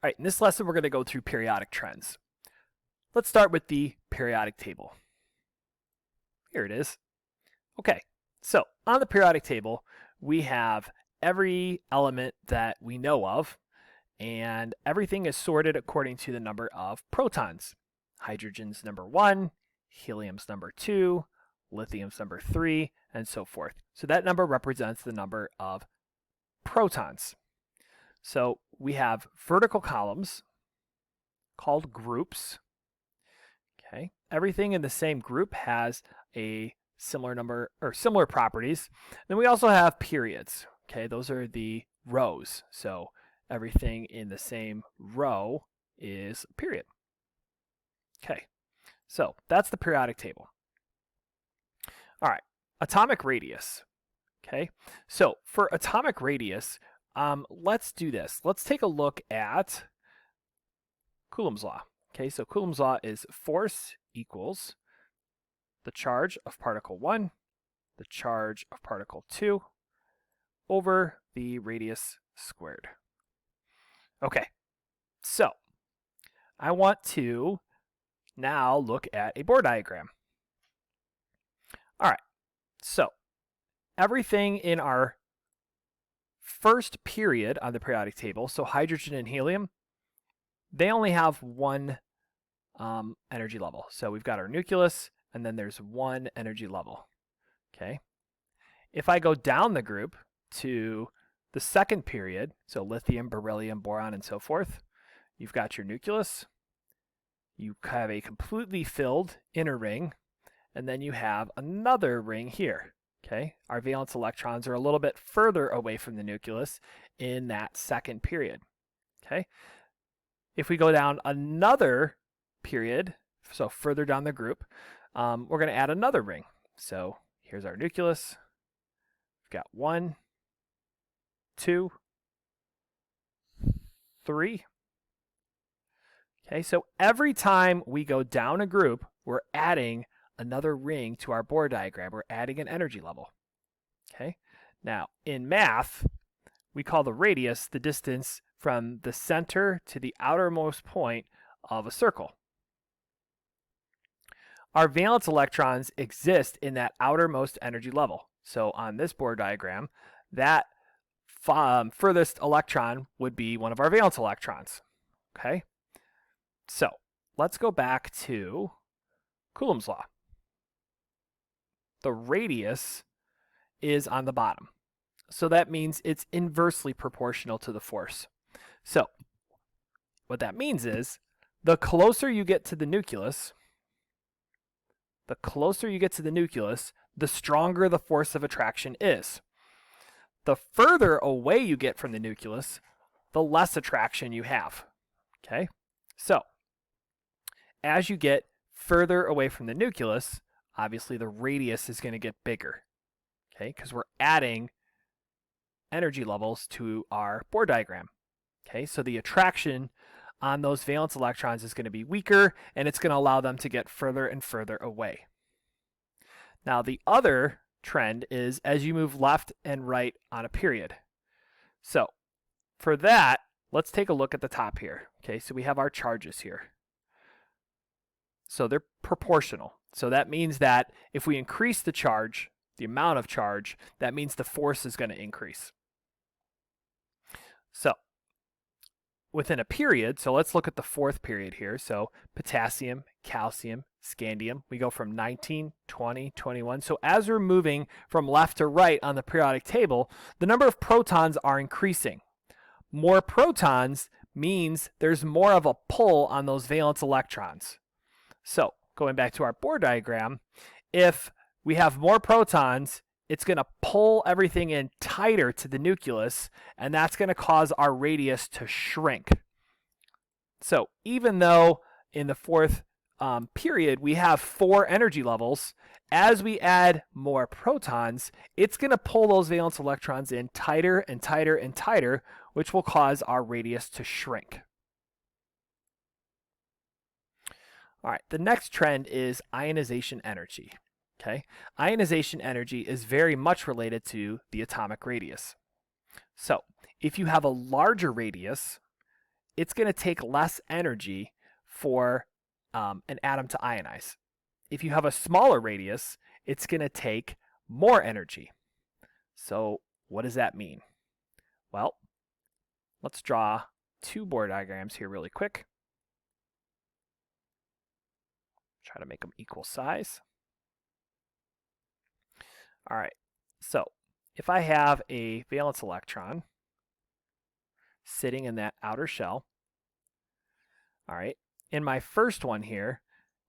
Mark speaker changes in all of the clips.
Speaker 1: All right, in this lesson, we're going to go through periodic trends. Let's start with the periodic table. Here it is. Okay, so on the periodic table, we have every element that we know of, and everything is sorted according to the number of protons. Hydrogen's number 1, helium's number 2, lithium's number 3, and so forth. So that number represents the number of protons. So we have vertical columns called groups. Okay, everything in the same group has a similar number or similar properties. Then we also have periods. Okay, those are the rows. So everything in the same row is a period. Okay, so that's the periodic table. All right, atomic radius. Okay, so for atomic radius, let's do this. Let's take a look at Coulomb's law. Okay, so Coulomb's law is force equals the charge of particle 1, the charge of particle 2, over the radius squared. Okay, so I want to now look at a Bohr diagram. All right, so everything in our first period on the periodic table, so hydrogen and helium, they only have one energy level. So we've got our nucleus, and then there's one energy level. Okay. If I go down the group to the second period, so lithium, beryllium, boron, and so forth, you've got your nucleus, you have a completely filled inner ring, and then you have another ring here. Okay, our valence electrons are a little bit further away from the nucleus in that second period. Okay, if we go down another period, so further down the group, we're going to add another ring. So here's our nucleus. We've got 1, 2, 3. Okay, so every time we go down a group, we're adding another ring to our Bohr diagram. We're adding an energy level. Okay, now in math, we call the radius the distance from the center to the outermost point of a circle. Our valence electrons exist in that outermost energy level. So on this Bohr diagram, that furthest electron would be one of our valence electrons. Okay, so let's go back to Coulomb's law. The radius is on the bottom. So that means it's inversely proportional to the force. So what that means is the closer you get to the nucleus, the stronger the force of attraction is. The further away you get from the nucleus, the less attraction you have. Okay? So as you get further away from the nucleus, obviously the radius is going to get bigger. Okay? Because we're adding energy levels to our Bohr diagram. Okay? So the attraction on those valence electrons is going to be weaker, and it's going to allow them to get further and further away. Now, the other trend is as you move left and right on a period. So for that, let's take a look at the top here. Okay, so we have our charges here. So they're proportional. So that means that if we increase the charge, the amount of charge, that means the force is going to increase. So within a period, so let's look at the fourth period here. So potassium, calcium, scandium, we go from 19, 20, 21. So as we're moving from left to right on the periodic table, the number of protons are increasing. More protons means there's more of a pull on those valence electrons. So going back to our Bohr diagram, if we have more protons, it's going to pull everything in tighter to the nucleus, and that's going to cause our radius to shrink. So even though in the fourth period we have 4 energy levels, as we add more protons, it's going to pull those valence electrons in tighter and tighter and tighter, which will cause our radius to shrink. All right, the next trend is ionization energy. Okay, ionization energy is very much related to the atomic radius. So if you have a larger radius, it's going to take less energy for an atom to ionize. If you have a smaller radius, it's going to take more energy. So what does that mean? Well, let's draw two Bohr diagrams here really quick. Try to make them equal size. All right, so if I have a valence electron sitting in that outer shell, all right, in my first one here,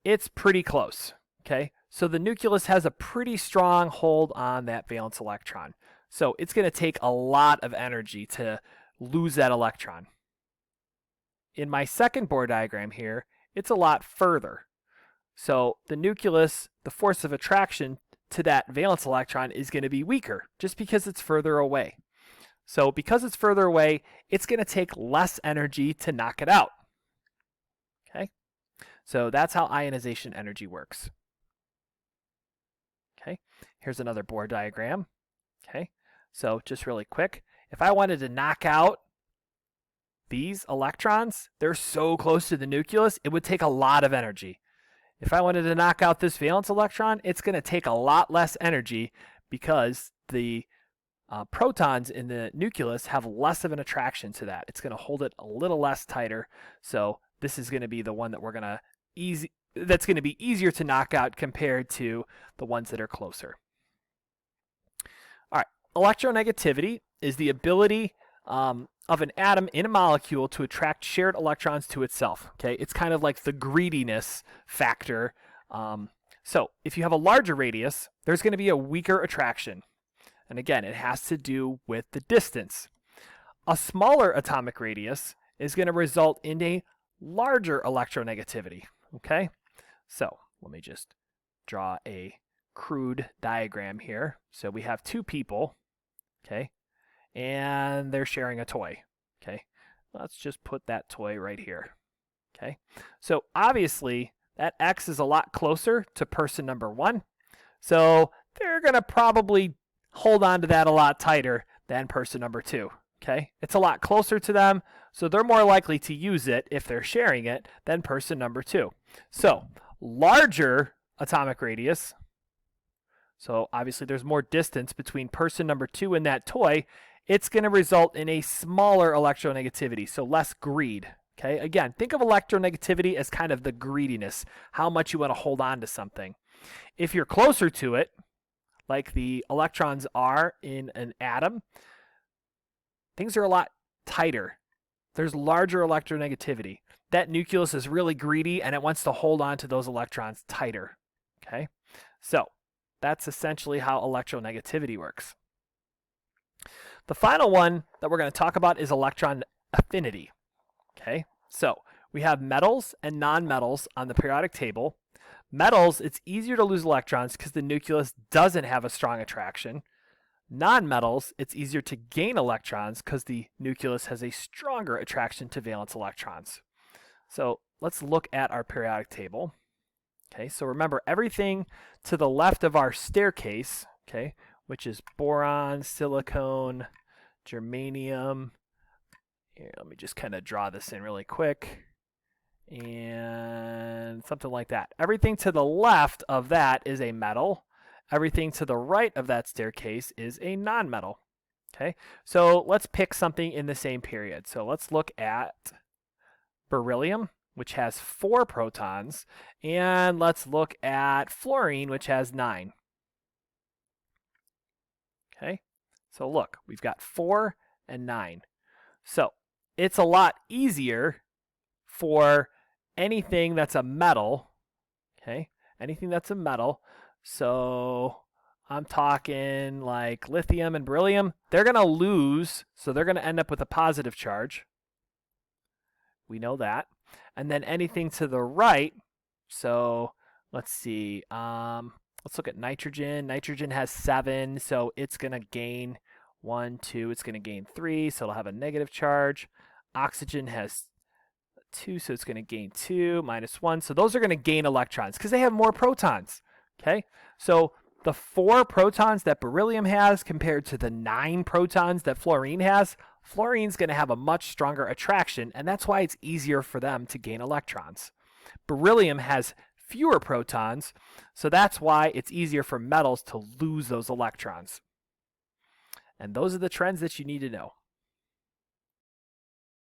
Speaker 1: it's pretty close, okay? So the nucleus has a pretty strong hold on that valence electron. So it's going to take a lot of energy to lose that electron. In my second Bohr diagram here, it's a lot further. So the nucleus, the force of attraction to that valence electron is going to be weaker just because it's further away. So because it's further away, it's going to take less energy to knock it out. Okay? So that's how ionization energy works. Okay? Here's another Bohr diagram. Okay? So just really quick, if I wanted to knock out these electrons, they're so close to the nucleus, it would take a lot of energy. If I wanted to knock out this valence electron, it's going to take a lot less energy because the protons in the nucleus have less of an attraction to that. It's going to hold it a little less tighter. So this is going to be the one that that's going to be easier to knock out compared to the ones that are closer. All right, electronegativity is the ability of an atom in a molecule to attract shared electrons to itself. Okay, it's kind of like the greediness factor. So if you have a larger radius, there's going to be a weaker attraction. And again, it has to do with the distance. A smaller atomic radius is going to result in a larger electronegativity. Okay, so let me just draw a crude diagram here. So we have two people, okay, and they're sharing a toy. Okay, let's just put that toy right here. Okay, so obviously that X is a lot closer to person number one, so they're going to probably hold on to that a lot tighter than person number two. Okay, it's a lot closer to them, so they're more likely to use it if they're sharing it than person number two. So larger atomic radius, so obviously there's more distance between person number two and that toy, it's going to result in a smaller electronegativity, so less greed. Okay, again, think of electronegativity as kind of the greediness, how much you want to hold on to something. If you're closer to it, like the electrons are in an atom, things are a lot tighter. There's larger electronegativity. That nucleus is really greedy and it wants to hold on to those electrons tighter. Okay, so that's essentially how electronegativity works. The final one that we're going to talk about is electron affinity. Okay, so we have metals and nonmetals on the periodic table. Metals, it's easier to lose electrons because the nucleus doesn't have a strong attraction. Nonmetals, it's easier to gain electrons because the nucleus has a stronger attraction to valence electrons. So let's look at our periodic table. Okay, so remember everything to the left of our staircase, okay, which is boron, silicon, germanium. Here, let me just kind of draw this in really quick. And something like that. Everything to the left of that is a metal. Everything to the right of that staircase is a nonmetal. Okay, so let's pick something in the same period. So let's look at beryllium, which has 4 protons, and let's look at fluorine, which has 9. Okay, so look, we've got 4 and 9. So it's a lot easier for anything that's a metal, okay, anything that's a metal. So I'm talking like lithium and beryllium, they're going to lose, so they're going to end up with a positive charge. We know that. And then anything to the right, so let's see, let's look at nitrogen. Nitrogen has 7, so it's going to gain 1, 2, it's going to gain 3, so it'll have a negative charge. Oxygen has 2, so it's going to gain 2, minus 1. So those are going to gain electrons because they have more protons. Okay, so the 4 protons that beryllium has compared to the 9 protons that fluorine has, fluorine's going to have a much stronger attraction, and that's why it's easier for them to gain electrons. Beryllium has fewer protons, so that's why it's easier for metals to lose those electrons. And those are the trends that you need to know.